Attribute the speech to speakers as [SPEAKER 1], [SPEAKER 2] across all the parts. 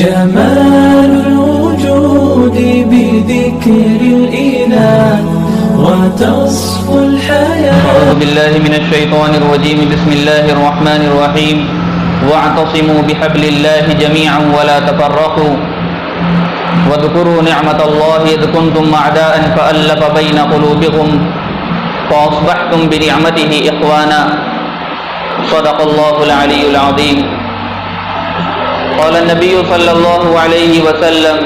[SPEAKER 1] جمال الوجود بذكر الإله وتصفو الحياة.
[SPEAKER 2] أعوذ بالله من الشيطان الرجيم. بسم الله الرحمن الرحيم. واعتصموا بحبل الله جميعا ولا تفرقوا واذكروا نعمة الله إذ كنتم أعداء فألف بين قلوبكم فأصبحتم بنعمته إخوانا. صدق الله العلي العظيم. قال النبي صلى الله عليه وسلم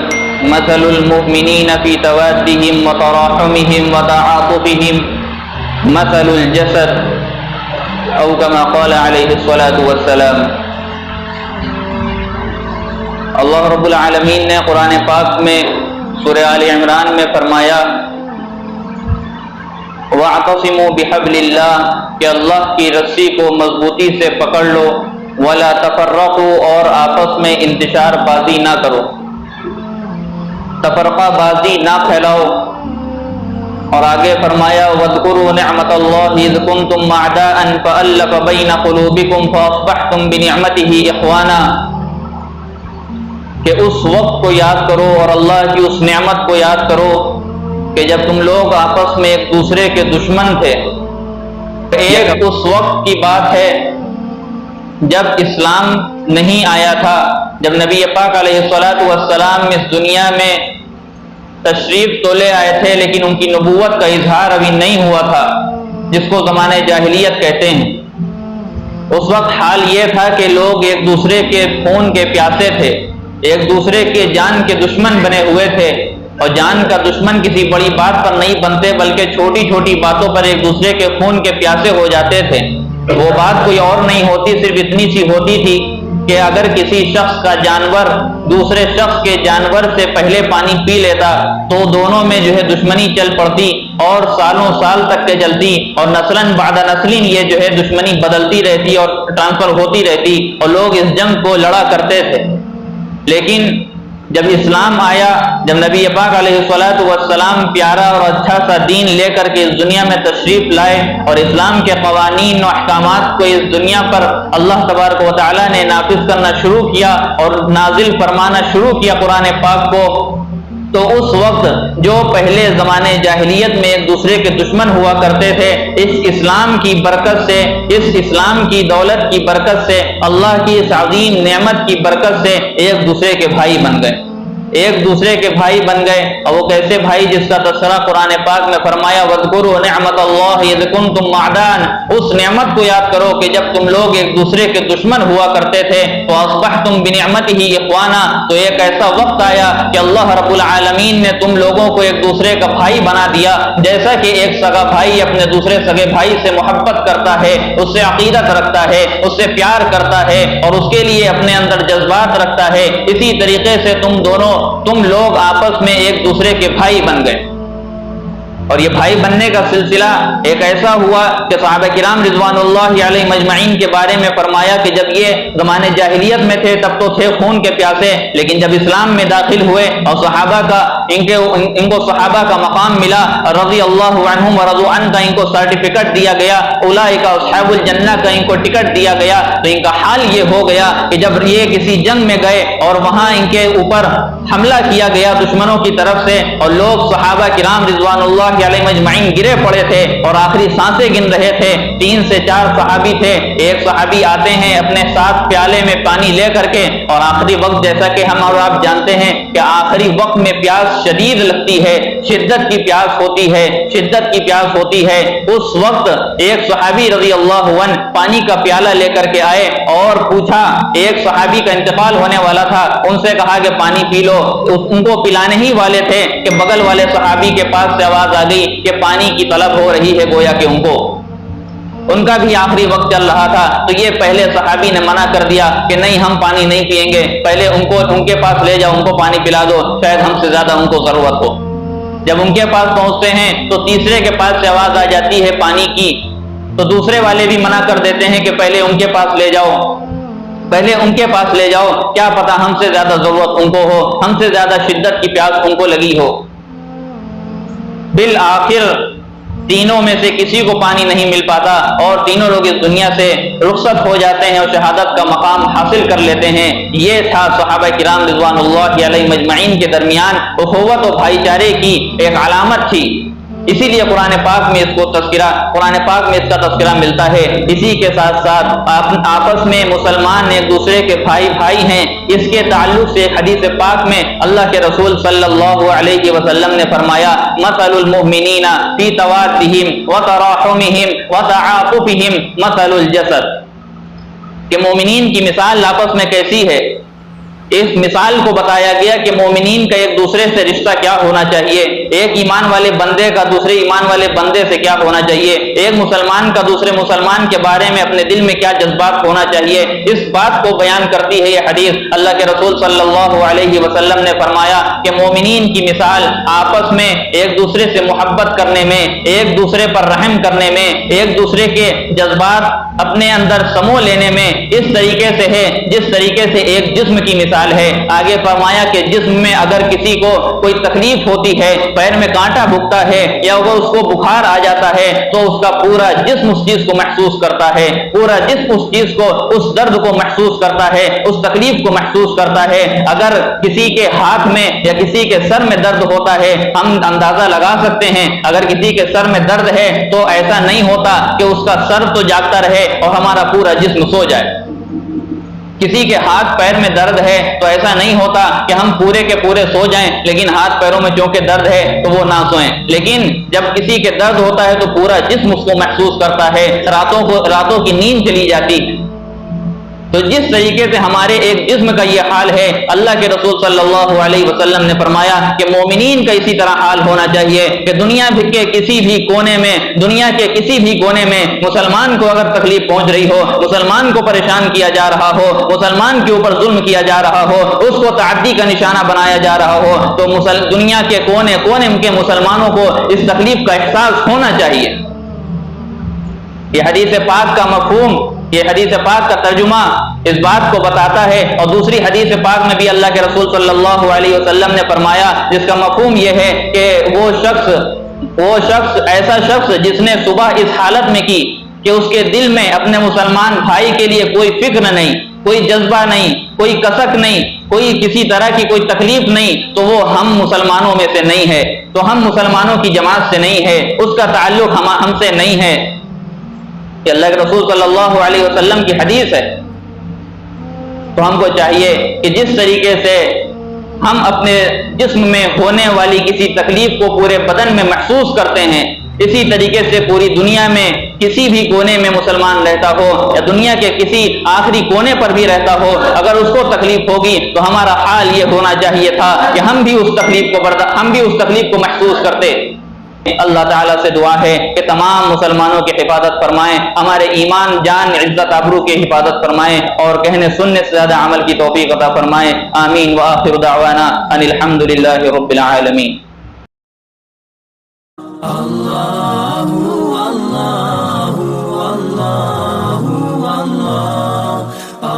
[SPEAKER 2] مثل المؤمنين في توادهم وتراحمهم وتعاطفهم مثل الجسد أو كما قال عليه الصلاة والسلام. اللہ رب العالمین نے قرآن پاک میں سورہ آل عمران میں فرمایا وَاعْتَصِمُوا بِحَبْلِ اللَّهِ کہ اللہ کی رسی کو مضبوطی سے پکڑ لو وَلَا تَفَرَّقُوا اور آپس میں انتشار بازی نہ کرو، تفرقہ بازی نہ پھیلاؤ. اور آگے فرمایا وَاذْكُرُوا نِعْمَةَ اللَّهِ إِذْ كُنتُمْ أَعْدَاءً فَأَلَّفَ بَيْنَ قُلُوبِكُمْ فَأَصْبَحْتُمْ بِنِعْمَتِهِ إِخْوَانًا کہ اس وقت کو یاد کرو اور اللہ کی اس نعمت کو یاد کرو کہ جب تم لوگ آپس میں ایک دوسرے کے دشمن تھے. ایک اس وقت کی بات ہے جب اسلام نہیں آیا تھا، جب نبی پاک علیہ الصلاۃ والسلام اس دنیا میں تشریف تو لے آئے تھے لیکن ان کی نبوت کا اظہار ابھی نہیں ہوا تھا، جس کو زمانہ جاہلیت کہتے ہیں. اس وقت حال یہ تھا کہ لوگ ایک دوسرے کے خون کے پیاسے تھے، ایک دوسرے کے جان کے دشمن بنے ہوئے تھے. اور جان کا دشمن کسی بڑی بات پر نہیں بنتے بلکہ چھوٹی چھوٹی باتوں پر ایک دوسرے کے خون کے پیاسے ہو جاتے تھے. وہ بات کوئی اور نہیں ہوتی، صرف اتنی سی ہوتی تھی کہ اگر کسی شخص کا جانور دوسرے شخص کے جانور سے پہلے پانی پی لیتا تو دونوں میں دشمنی چل پڑتی اور سالوں سال تک کے چلتی اور نسلاً بعد نسلین یہ دشمنی بدلتی رہتی اور ٹرانسفر ہوتی رہتی اور لوگ اس جنگ کو لڑا کرتے تھے. لیکن جب اسلام آیا، جب نبی پاک علیہ الصلاۃ والسلام پیارا اور اچھا سا دین لے کر کے اس دنیا میں تشریف لائے اور اسلام کے قوانین و احکامات کو اس دنیا پر اللہ تبارک و تعالیٰ نے نافذ کرنا شروع کیا اور نازل فرمانا شروع کیا قرآن پاک کو، تو اس وقت جو پہلے زمانے جاہلیت میں ایک دوسرے کے دشمن ہوا کرتے تھے، اس اسلام کی برکت سے، اس اسلام کی دولت کی برکت سے، اللہ کی اس عظیم نعمت کی برکت سے ایک دوسرے کے بھائی بن گئے، ایک دوسرے کے بھائی بن گئے. اور وہ کیسے بھائی جس کا تذکرہ قرآن پاک میں فرمایا وَاذْكُرُوا نِعْمَةَ اللَّهِ إِذْ كُنتُمْ أَعْدَاءً، اس نعمت کو یاد کرو کہ جب تم لوگ ایک دوسرے کے دشمن ہوا کرتے تھے فَأَصْبَحْتُمْ بِنِعْمَتِهِ إِخْوَانًا، تو ایک ایسا وقت آیا کہ اللہ رب العالمین نے تم لوگوں کو ایک دوسرے کا بھائی بنا دیا. جیسا کہ ایک سگا بھائی اپنے دوسرے سگے بھائی سے محبت کرتا ہے، اس سے عقیدت رکھتا ہے، اس سے پیار کرتا ہے اور اس کے لیے اپنے اندر جذبات رکھتا ہے، اسی طریقے سے تم لوگ آپس میں ایک دوسرے کے بھائی بن گئے. اور یہ بھائی بننے کا سلسلہ ایک ایسا ہوا کہ صحابہ کرام رضوان اللہ علیہم اجمعین کے بارے میں فرمایا کہ جب یہ زمانے جاہلیت میں تھے تب تو تھے خون کے پیاسے، لیکن جب اسلام میں داخل ہوئے اور صحابہ کا ان کو صحابہ کا مقام ملا رضی اللہ عنہم ورضوا عنہ کا ان کو سرٹیفکیٹ دیا گیا، اولئک اصحاب الجنہ کا ان کو ٹکٹ دیا گیا، تو ان کا حال یہ ہو گیا کہ جب یہ کسی جنگ میں گئے اور وہاں ان کے اوپر حملہ کیا گیا دشمنوں کی طرف سے اور لوگ صحابہ کرام رضوان اللہ علیہم اجمعین گرے پڑے تھے اور آخری سانسیں گن رہے تھے. 3 سے 4 صحابی تھے، ایک صحابی آتے ہیں اپنے ساتھ پیالے میں پانی لے کر کے، اور آخری وقت جیسا کہ ہم اور آپ جانتے ہیں کہ آخری وقت میں پیاس شدید لگتی ہے، شدت کی پیاس ہوتی ہے، شدت کی پیاس ہوتی ہے. اس وقت ایک صحابی رضی اللہ عنہ پانی کا پیالہ لے کر کے آئے اور پوچھا، ایک صحابی کا انتقال ہونے والا تھا، ان سے کہا کہ پانی پی لو. ان کو پلانے ہی والے تھے کہ بغل والے صحابی کے پاس سے آواز آ گئی کہ پانی کی طلب ہو رہی ہے، گویا کہ ان کا بھی آخری وقت چل رہا تھا. تو یہ پہلے صحابی نے منع کر دیا کہ نہیں، ہم پانی نہیں پیئیں گے، پہلے ان کے پاس لے جاؤ، ان کو پانی پلا دو، شاید ہم سے زیادہ ان کو ضرورت ہو. جب ان کے پاس پہنچتے ہیں تو تیسرے کے پاس سے آواز آ جاتی ہے پانی کی، تو دوسرے والے بھی منع کر دیتے ہیں کہ پہلے ان کے پاس لے جاؤ، پہلے ان کے پاس لے جاؤ، کیا پتا ہم سے زیادہ ضرورت ان کو ہو، ہم سے زیادہ شدت کی پیاس ان کو لگی ہو. بالآخر تینوں میں سے کسی کو پانی نہیں مل پاتا اور تینوں لوگ اس دنیا سے رخصت ہو جاتے ہیں اور شہادت کا مقام حاصل کر لیتے ہیں۔ یہ تھا صحابہ کرام رضوان اللہ علیہ مجمعین کے درمیان اخوت و بھائی چارے کی ایک علامت تھی۔ اسی لیے قرآن پاک میں اس کا تذکرہ ملتا ہے۔ اسی کے ساتھ ساتھ آپس میں مسلمان ایک دوسرے کے بھائی ہیں، اس کے تعلق سے حدیث پاک میں اللہ کے رسول صلی اللہ علیہ وسلم نے فرمایا مثل المؤمنین فی توادہم وتراحمہم وتعاطفہم مثل الجسد، کہ مومنین کی مثال آپس میں کیسی ہے۔ اس مثال کو بتایا گیا کہ مومنین کا ایک دوسرے سے رشتہ کیا ہونا چاہیے، ایک ایمان والے بندے کا دوسرے ایمان والے بندے سے کیا ہونا چاہیے، ایک مسلمان کا دوسرے مسلمان کے بارے میں اپنے دل میں کیا جذبات ہونا چاہیے۔ اس بات کو بیان کرتی ہے یہ حدیث۔ اللہ کے رسول صلی اللہ علیہ وسلم نے فرمایا کہ مومنین کی مثال آپس میں ایک دوسرے سے محبت کرنے میں، ایک دوسرے پر رحم کرنے میں، ایک دوسرے کے جذبات اپنے اندر سمو لینے میں اس طریقے سے ہے جس طریقے سے ایک جسم کی مثال ہے۔ آگے فرمایا کہ جسم میں اگر کسی کو کوئی تکلیف ہوتی ہے، پیر میں کانٹا بھگتا ہے یا وہ اس کو بخار آ جاتا ہے تو اس کا پورا جسم اس چیز کو محسوس کرتا ہے، پورا جسم اس چیز کو، اس درد کو محسوس کرتا ہے، اس تکلیف کو محسوس کرتا ہے۔ اگر کسی کے ہاتھ میں یا کسی کے سر میں درد ہوتا ہے، ہم اندازہ لگا سکتے ہیں اگر کسی کے سر میں درد ہے تو ایسا نہیں ہوتا کہ اس کا سر تو جاگتا رہے اور ہمارا پورا جسم سو جائے۔ کسی کے ہاتھ پیر میں درد ہے تو ایسا نہیں ہوتا کہ ہم پورے کے پورے سو جائیں لیکن ہاتھ پیروں میں چونکہ درد ہے تو وہ نہ سوئیں۔ لیکن جب کسی کے درد ہوتا ہے تو پورا جسم اس کو محسوس کرتا ہے، راتوں کی نیند چلی جاتی ہے۔ تو جس طریقے سے ہمارے ایک جسم کا یہ حال ہے، اللہ کے رسول صلی اللہ علیہ وسلم نے فرمایا کہ مومنین کا اسی طرح حال ہونا چاہیے کہ دنیا کے کسی بھی کونے میں مسلمان کو اگر تکلیف پہنچ رہی ہو، مسلمان کو پریشان کیا جا رہا ہو، مسلمان کے اوپر ظلم کیا جا رہا ہو، اس کو تعدی کا نشانہ بنایا جا رہا ہو، تو دنیا کے کونے کے مسلمانوں کو اس تکلیف کا احساس ہونا چاہیے۔ یہ حدیث پاک کا مفہوم، یہ حدیث پاک کا ترجمہ اس بات کو بتاتا ہے، اور دوسری حدیث پاک میں بھی اللہ کے رسول صلی اللہ علیہ وسلم نے فرمایا جس کا مفہوم یہ ہے کہ وہ شخص ایسا شخص جس نے صبح اس حالت میں کی کہ اس کے دل میں اپنے مسلمان بھائی کے لیے کوئی فکر نہیں، کوئی جذبہ نہیں، کوئی کسک نہیں، کوئی کسی طرح کی کوئی تکلیف نہیں، تو وہ ہم مسلمانوں میں سے نہیں ہے، تو ہم مسلمانوں کی جماعت سے نہیں ہے، اس کا تعلق ہم سے نہیں ہے۔ کہ اللہ کے رسول صلی اللہ علیہ وسلم کی حدیث ہے۔ تو ہم کو چاہیے کہ جس طریقے سے ہم اپنے جسم میں ہونے والی کسی تکلیف کو پورے بدن میں محسوس کرتے ہیں، اسی طریقے سے پوری دنیا میں کسی بھی کونے میں مسلمان رہتا ہو یا دنیا کے کسی آخری کونے پر بھی رہتا ہو، اگر اس کو تکلیف ہوگی تو ہمارا حال یہ ہونا چاہیے تھا کہ ہم بھی اس تکلیف کو محسوس کرتے۔ اللہ تعالیٰ سے دعا ہے کہ تمام مسلمانوں کی حفاظت فرمائیں، ہمارے ایمان، جان، عزت، آبرو کی حفاظت فرمائیں اور کہنے سننے سے زیادہ عمل کی توفیق عطا فرمائیں۔ آمین وآخر دعوانا ان الحمد للہ رب العالمین۔